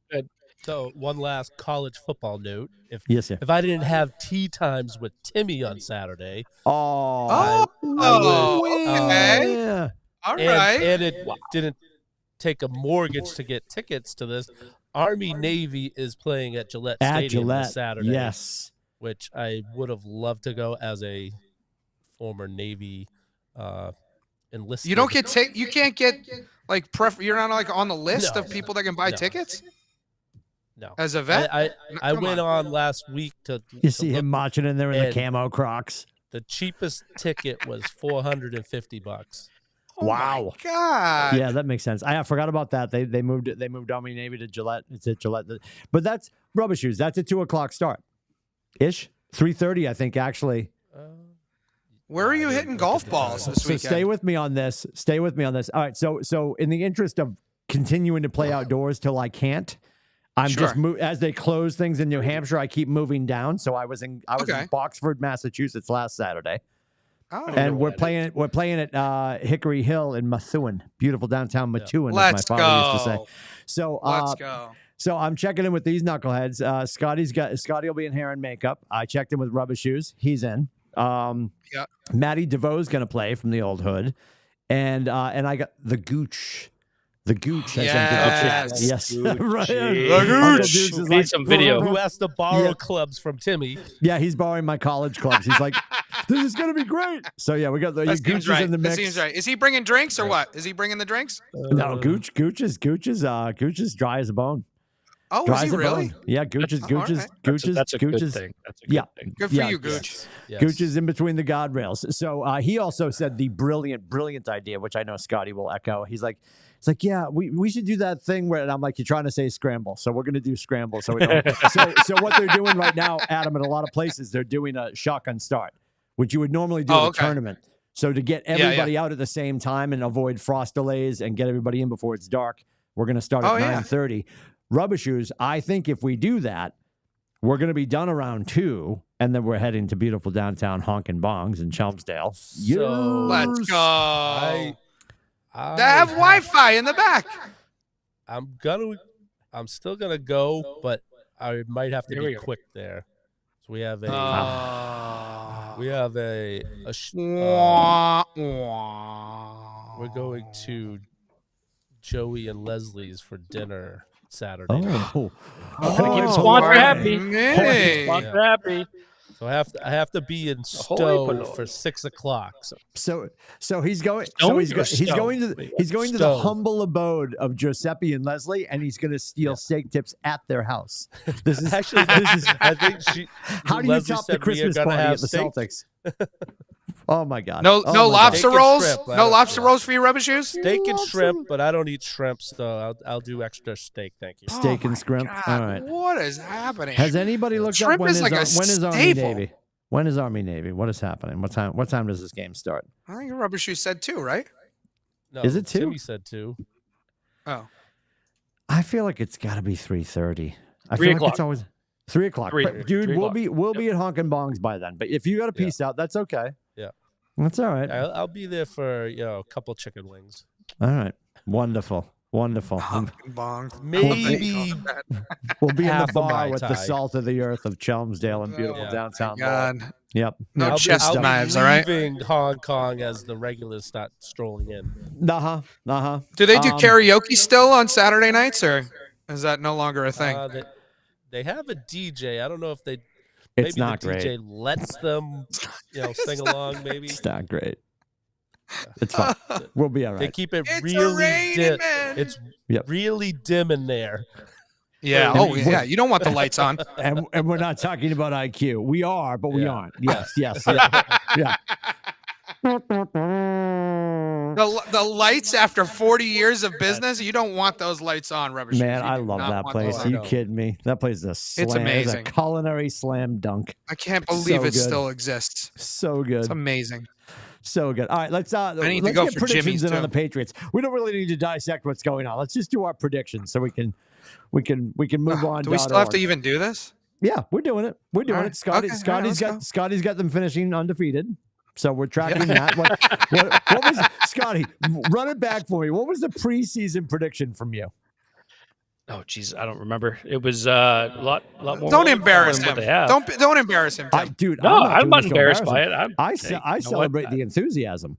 So one last college football note. Yes, sir. If I didn't have tea times with Timmy on Saturday, Oh, okay. Yeah. All right. and it didn't take a mortgage to get tickets to this, Army Navy is playing at Gillette Stadium this Saturday. Yes. Which I would have loved to go as a former Navy enlisted. You don't get you can't get you're not on the list of people that can buy tickets? No. As a vet? I went on last week to see him marching in there in the camo Crocs. The cheapest ticket was $450. Oh wow. My God. Yeah, that makes sense. I forgot about that. They moved Army Navy to Gillette. It's at Gillette. But that's Rubber Shoes. That's a 2:00 start. Ish. 3:30, I think, actually. Where are you hitting golf balls this weekend? So stay with me on this. All right. So in the interest of continuing to play outdoors till I can't, I'm just as they close things in New Hampshire, I keep moving down. So I was in Boxford, Massachusetts last Saturday. Oh. And we're playing at Hickory Hill in Methuen, beautiful downtown Methuen, as my father used to say. So let's go. So I'm checking in with these knuckleheads. Scotty will be in hair and makeup. I checked in with Rubber Shoes. He's in. Matty DeVoe's going to play from the old hood, and I got the Gooch. The Gooch has yes. Right. The Gooch. Need some video. Who has to borrow clubs from Timmy? Yeah, he's borrowing my college clubs. He's like, this is going to be great. So yeah, we got the Gooch is in the mix. That seems right. Is he bringing drinks or what? Is he bringing the drinks? No, Gooch is dry as a bone. Oh, dry is he really? Bone. Yeah, Gooch is. That's a good thing. That's a good thing. Good for you, Gooch. Yes. Gooch is in between the guardrails. So he also said the brilliant idea, which I know Scotty will echo. He's like, yeah, we should do that thing where, and I'm like, you're trying to say scramble, so we're going to do scramble. So we don't. so what they're doing right now, Adam, in a lot of places, they're doing a shotgun start, which you would normally do at a tournament. So to get everybody out at the same time and avoid frost delays and get everybody in before it's dark, we're going to start at 9:30. Rubber Shoes, I think if we do that, we're going to be done around 2, and then we're heading to beautiful downtown Honkin' Bongs in Chelmsdale. So let's go. I they have Wi-Fi in the back. I'm still gonna go, but I might have to be quick there. So we have we're going to Joey and Leslie's for dinner Saturday. Keep sponsor happy. Hey. Sponsor happy. So I have to be in Stowe for 6 o'clock. So he's going. So he's going to the humble abode of Giuseppe and Leslie, and he's going to steal steak tips at their house. This is actually. I think How do you top the Christmas party at the Celtics? Oh my God. No Oh my lobster Steak and rolls. shrimp, I No don't- lobster yeah. rolls for you, Rubber Shoes. Steak and shrimp, but I don't eat shrimp, so I'll do extra steak. Thank you. Steak and my scrimp. God, All right. what is happening? Has anybody looked up Shrimp when is is like a when is Army staple. Navy? When is Army Navy? What is happening? What time does this game start? I think Rubber Shoes said 2, right? No, Is it 2? Timmy said 2. Oh, I feel like it's got to be 3:30. I 3 feel like o'clock. it's always 3 o'clock. Three- But, dude, 3 we'll o'clock. be at Honkin' Bongs by then. But if you got to peace out, that's okay. Yeah. That's all right. I'll be there for a couple chicken wings. All right. Wonderful. Honkin' Bong. Maybe We'll be in the half of bar my with the tie. salt of the earth of Chelmsdale and beautiful Yeah. downtown. Mall. God, Yep. no I'll chest be knives. All right. leaving Hong Kong as the regulars start strolling in. Do they do Um, karaoke still on Saturday nights, or is that no longer a thing? They have a DJ. I don't know if they. It's Maybe not the great. DJ lets them, sing along. Maybe It's not great. It's fine. We'll be all they right. keep it It's really raining, dim. man. It's Yep. really dim in there. Yeah. And Oh, we- yeah. You don't want the lights on. And we're not talking about IQ. We are, but we Yeah. aren't. Yes. Yeah. The lights after 40 years of business, you don't want those lights on, Rubber Shoes. Man, You I do love not that want place. those Are on. you know. kidding me? That place is a slam. It's amazing. a culinary slam dunk. I can't believe So it good. still exists. So good. It's amazing. So good. All right, let's need to let's go get for predictions Jimmy's, in on too. the Patriots. We don't really need to dissect what's going on. Let's just do our predictions so we can move on. Do we still have to even do this? Yeah, we're doing it. We're doing All it. right. Okay, all right, let's Scotty's got them finishing undefeated. So we're tracking that. What was Scotty? Run it back for me. What was the preseason prediction from you? Oh, geez, I don't remember. It was a lot more. Don't embarrass than what him. they have. Don't embarrass him. Tim. Dude, No, I'm I'm not doing this to embarrassed embarrass by him. it. I you know what? celebrate the enthusiasm.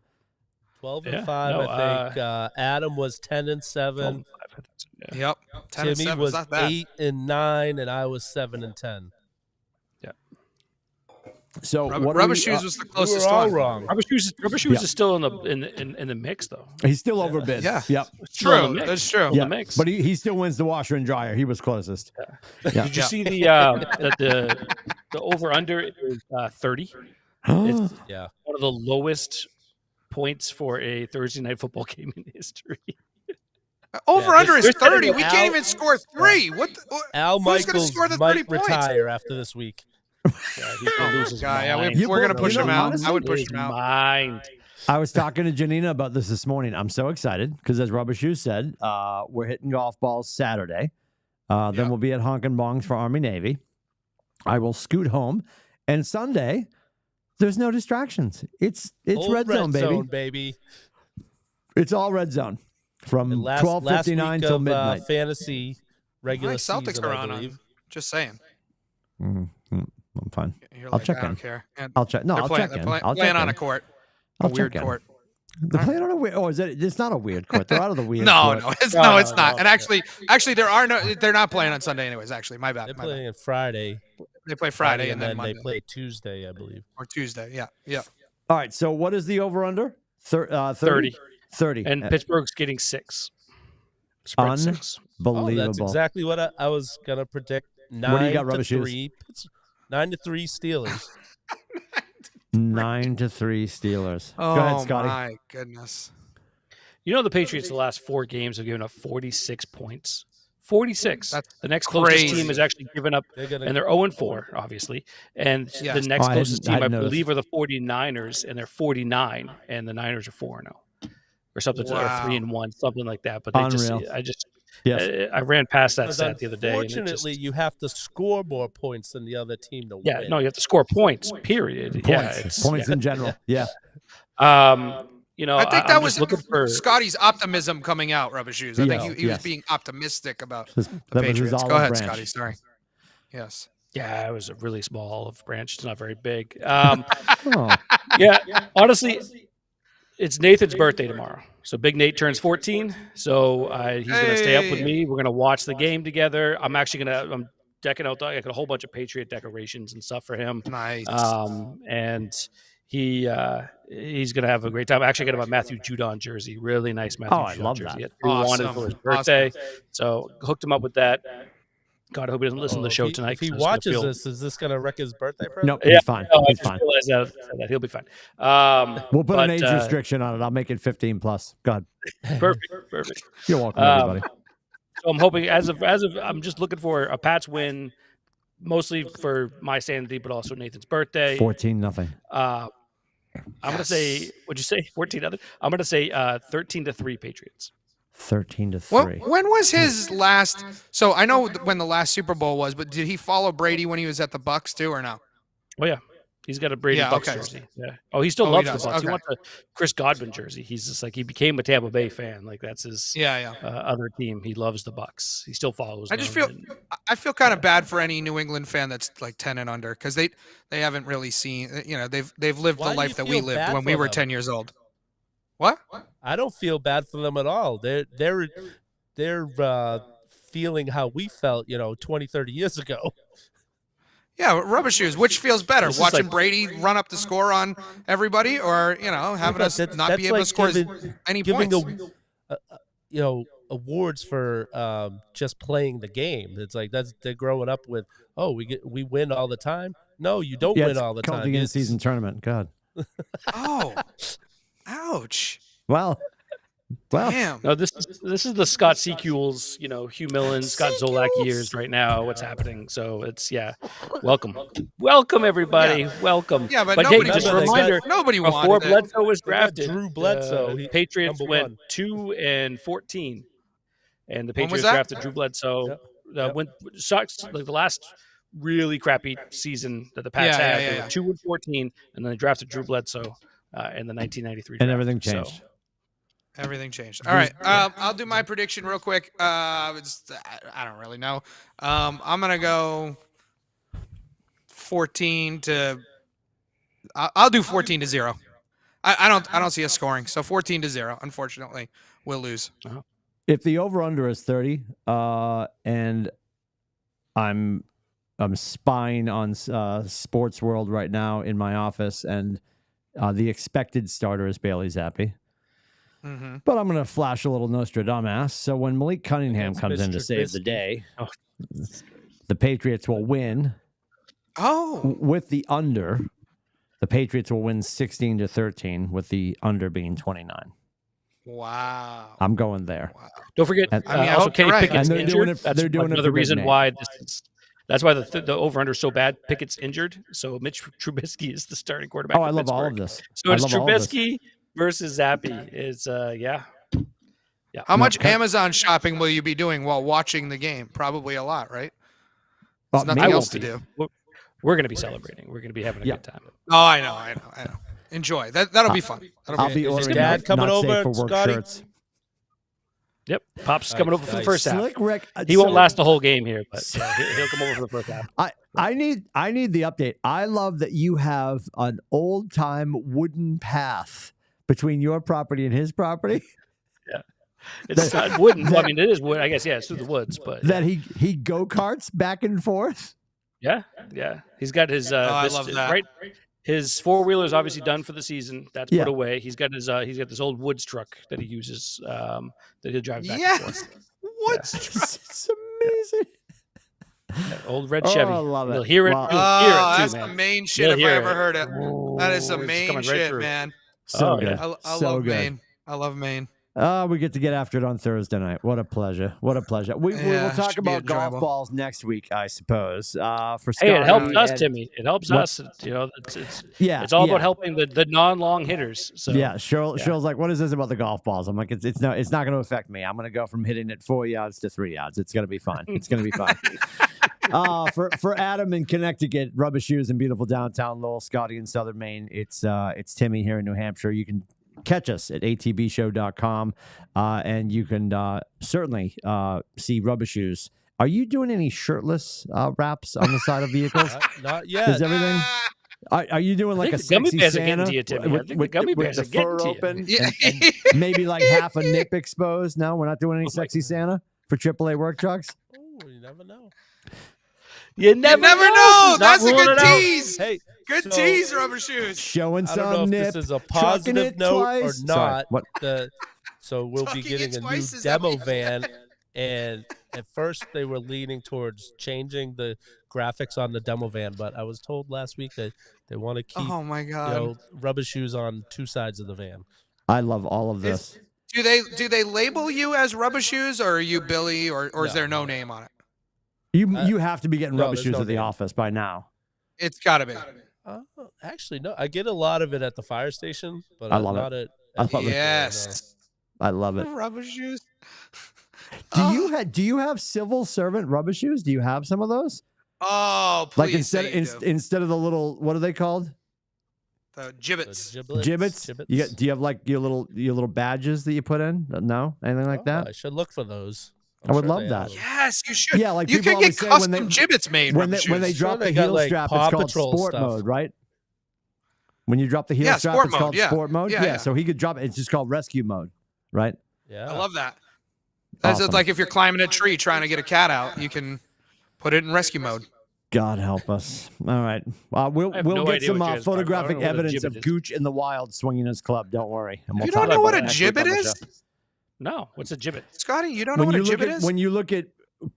12 Yeah, and 5, no, I think. Adam was 10 and 7. Yeah. Yep. 10 and Timmy 7 was not bad. 8 and 9, and I was 7 and 10. So Rubber Shoes was the We closest were all one. wrong. Rubber Shoes Yeah. is still in the mix though. He's still overbid. Yeah. Yep. Still in True. the mix. That's true. In Yeah. the mix. But he still wins the washer and dryer. He was closest. Yeah. Did you Yeah. see the over under is 30? It's Yeah. one of the lowest points for a Thursday night football game in history. Over Yeah, under is there's- 30. We Al- can't even score 3. What? Al Who's gonna Michaels score the might 30 points? retire after this week. Yeah, he's gonna lose his God, yeah, mind. You- we're gonna you push know, him out. honestly, I would push His him out. mind. I was talking to Janina about this morning. I'm so excited because, as Rubber Shoes said, we're hitting golf balls Saturday. Then Yeah. we'll be at Honkin' Bongs for Army Navy. I will scoot home, and Sunday there's no distractions. It's Old red zone, baby. It's all red zone from And last 12:59 week till of, midnight. Fantasy regular Celtics season, are I on. believe. Just saying. I'm fine. You're I'll like, check I in. don't care. And I'll check. No, they're I'll playing, check in. they're I'll playing check on in. a court. I'll A weird check in. court. They're playing on a weird. Oh, is it? It's not a weird court. They're out of the weird. No, court. no, it's No, no, no, it's not. no. And actually, they're not playing on Sunday anyways. Actually, my bad. They're my bad. playing Friday. They play Friday and then they Monday play Tuesday, I believe. or Tuesday. Yeah, yeah. All right. So what is the over under? 30. 30. And Pittsburgh's getting 6. Spread 6. Oh, Unbelievable. that's exactly what I was gonna predict. 9 What do you got, to Rubber Shoes? 3. 9-3 Steelers. 9-3 Steelers. Oh Go ahead, Scotty. my goodness. You know the Patriots the last 4 games have given up 46 points. 46. That's the next closest crazy. team has actually given up, They're gonna and they're 0-4, obviously. And Yes. the next Oh, I closest hadn't- team, I hadn't believe, are the 49ers, and they're 49, and the Niners are 4-0. Or something, or Wow. 3-1, something like that. But they Unreal. Yes. I ran past that Because stat the other day. And it unfortunately, just, you have to score more points than the other team to yeah, win. no, you have to score points. Period. Yeah, Points. it's, Points in general. Yeah. You know, I think that I'm was just looking for. Scotty's optimism coming out, Rubber Shoes. I think Yeah, he was yes. being optimistic about That the was his Patriots. Go olive ahead, branch. Scotty. Sorry. Yes. Yeah, it was a really small olive branch. It's not very big. Oh, Yeah, honestly, it's Nathan's birthday tomorrow. So Big Nate turns 14. So he's going to stay up with Hey. me. We're going to watch the game together. I'm actually I'm decking out. I got a whole bunch of Patriot decorations and stuff for him. Nice. And he's going to have a great time. I actually got him a Matthew Judon jersey. Really nice Matthew Oh, I Judon love jersey. that. He wanted Awesome. for his birthday. So hooked him up with that. God, I hope he doesn't listen to the show tonight. If he 'cause it's gonna watches feel- this, is this going to wreck his birthday present? Nope, Yeah, he's fine. no, I He's just fine. realized that he'll be fine. We'll put an but, age restriction on it. I'll make it 15 plus. Go ahead. Perfect. You're welcome, everybody. So I'm hoping, as of, I'm just looking for a Pats win, mostly for my sanity, but also Nathan's birthday. 14-0. I'm gonna say, what'd you say? 14-0. I'm gonna say 13-3 Patriots. 13-3. When was his last? So I know when the last Super Bowl was, but did he follow Brady when he was at the Bucks too, or no? Oh yeah, he's got a Brady Yeah, Bucks okay. jersey. Yeah. Oh, he still Oh, loves he the does. Bucks. Okay. He wants a Chris Godwin jersey. He's just like, he became a Tampa Bay fan. Like that's his Yeah. other team. He loves the Bucks. He still follows. I just them, feel kind of bad for any New England fan that's like 10 and under because they haven't really seen, they've lived Why the do life you that feel we lived bad when we for were them? 10 years old. What? I don't feel bad for them at all. They're feeling how we felt, 20, 30 years ago. Yeah, rubber shoes. Which feels better, This is watching like- Brady run up the score on everybody, or having us That's- not that's be able to like score any giving points? awards for just playing the game. It's like they're growing up with, we win all the time. No, you don't Yeah, win it's all the called time. the It's- in-season tournament. God. Oh, ouch! Well. Damn. No, this is the Scott Sequels, Hugh Millen, Scott Zolak years right now. What's happening? So it's welcome everybody, welcome. Yeah, but hey, nobody just a wanted it. reminder: Nobody before wanted it. Bledsoe was They got drafted, Drew Bledsoe, Patriots number went one. 2-14, and the When was Patriots that? drafted Drew Bledsoe. Yep. When sucks like the last really crappy season that the Pats had, they were 2-14, and then they drafted Drew Bledsoe in the 1993 draft. And everything changed. So, Everything changed. All right, I'll do my prediction real quick. I don't really know. I'm gonna go 14 to. I'll do 14-0. I don't see us scoring, so 14-0. Unfortunately, we'll lose. If the over-under is 30, and I'm spying on Sports World right now in my office, and the expected starter is Bailey Zappi. Mm-hmm. But I'm going to flash a little Nostradamus. So when Malik Cunningham comes in to Mr. save the Trubisky. day, the Patriots will win. Oh, With the under, the Patriots will win 16-13, with the under being 29. wow. I'm going there. don't forget. And- I mean, I also, hope you're Kenny right. Pickett's And they're doing injured. it- That's they're doing it another for reason Big why this is. That's why the over/under is so bad. Pickett's injured, so Mitch Trubisky is the starting quarterback. Oh, for I love all of Pittsburgh. this. So I it's love all of this. Trubisky versus Zappi. It's yeah. How much okay. Amazon shopping will you be doing while watching the game? Probably a lot, right? Well, There's maybe- nothing I else to won't do. We're going to be celebrating. We're going to be having a Yeah. good time. Oh, I know. Enjoy. That'll be fun. That'll I'll be Is ordering Dad coming not safe over, for work Scotty? shirts. Yep, Pop's coming over for the Nice. first half. Slick Rick. He won't last the whole game here, but he'll come over for the first half. I need the update. I love that you have an old time wooden path between your property and his property. It's not wooden. Well, I mean, it is wood. I guess it's through the woods, but That he go karts back and forth. yeah. He's got his. I love that. Right, his 4-wheeler is obviously done for the season. That's Yeah. put away. He's got his. He's got this old woods truck that he uses. That he'll drive back and Yes. forth. What's It's amazing. Yeah, old red Oh, Chevy. I love it. You'll hear it. Wow. You'll hear Oh, it too, that's man. the main shit You'll if I hear ever heard it. That is the It's main coming right shit, through. man. So Oh, good. yeah. I So love good. Maine. I love Maine. We get to get after it on Thursday night. What a pleasure. What a pleasure. We will Yeah, talk should be about golf enjoyable. balls next week, I suppose. For Hey, it helps Scotty us, and- Timmy. It helps What? us. It's Yeah. it's all yeah. about helping the non-long hitters. So Yeah, Cheryl's like, what is this about the golf balls? I'm like, it's not going to affect me. I'm going to go from hitting it 4 yards to 3 yards. It's going to be fine. It's going to be fine. For Adam in Connecticut, Rubber Shoes in beautiful downtown Lowell, Scotty in Southern Maine. It's Timmy here in New Hampshire. You can catch us at atbshow.com, and you can certainly see Rubber Shoes. Are you doing any shirtless wraps on the side of vehicles? Not yet. Is everything? Are you doing like a think the gummy sexy bears are Santa getting to you, Timmy. I think the gummy bears the are getting fur to you. open Yeah. and maybe like half a nip exposed? No, we're not doing any sexy Santa for AAA work trucks. Oh, you never know. You never never know. Not That's a ruling good it out. tease. Hey, Good so- tease, Rubber Shoes. Showing I don't know some if nip. this is a trucking positive it note twice. or Sorry, not. what? So we'll be Trucking getting it a new twice, is that demo what you van, and at first they were leaning towards changing the graphics on the demo van, but I was told last week that they want to keep Oh my God. rubber shoes on two sides of the van. I love all of this. Do they label you as Rubber Shoes, or are you Billy, or is there no name on it? You have to be getting rubber there's shoes no at the name. office by now. It's got to be. Actually, no. I get a lot of it at the fire station, but I love not it. at I love it. Yes. I love it. Rubber shoes. Do you have civil servant rubber shoes? Do you have some of those? Oh, Like please. instead of the little, what are they called? The Jibbitz. Jibbitz. Do you have like your little badges that you put in? No, anything like that? I should look for those. I would love that. Yes, you should. Yeah, like you people can get always say custom Jibbitz made. when rubber they shoes. drop Sure, the they got, heel like, strap, Paw it's called Patrol sport stuff. mode, right? When you drop the heel strap, sport it's mode, called yeah. sport mode. Yeah, Yeah, yeah. so he could drop it. It's just called rescue mode, right? Yeah. I love that. That's Awesome. like if you're climbing a tree trying to get a cat out, you can put it in rescue mode. God help us. All right. We'll I have we'll no get idea some what Jay's talking about. I photographic don't know what a evidence of Jibbit is. Gooch in the wild swinging his club. Don't worry. And we'll You talk don't know what about a it next week Jibbit on the is? show. No, what's a Jibbit? Scotty, you don't know what a Jibbit is? When you look at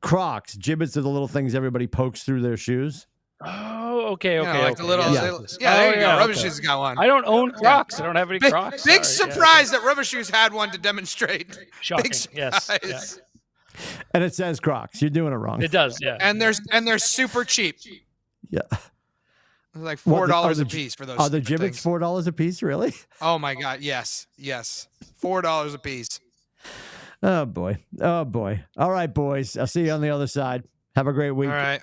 Crocs, Jibbits are the little things everybody pokes through their shoes. Oh, okay. You know, like the little, Yeah. there you go. Rubber okay. Shoes has got one. I don't own Crocs. I don't have any Big, Crocs. big Sorry. Yeah, surprise that Rubber Shoes had one to demonstrate. Shocking. Big Yes. surprise. Yeah. And it says Crocs. You're doing it wrong. It does. Yeah. And they're super cheap. Yeah. They're like What, $4 are a the- piece for those. Are the stupid Jibbits things. $4 a piece? Really? Oh my God! Yes, $4 a piece. Oh boy. Oh boy. All right, boys. I'll see you on the other side. Have a great week. All right.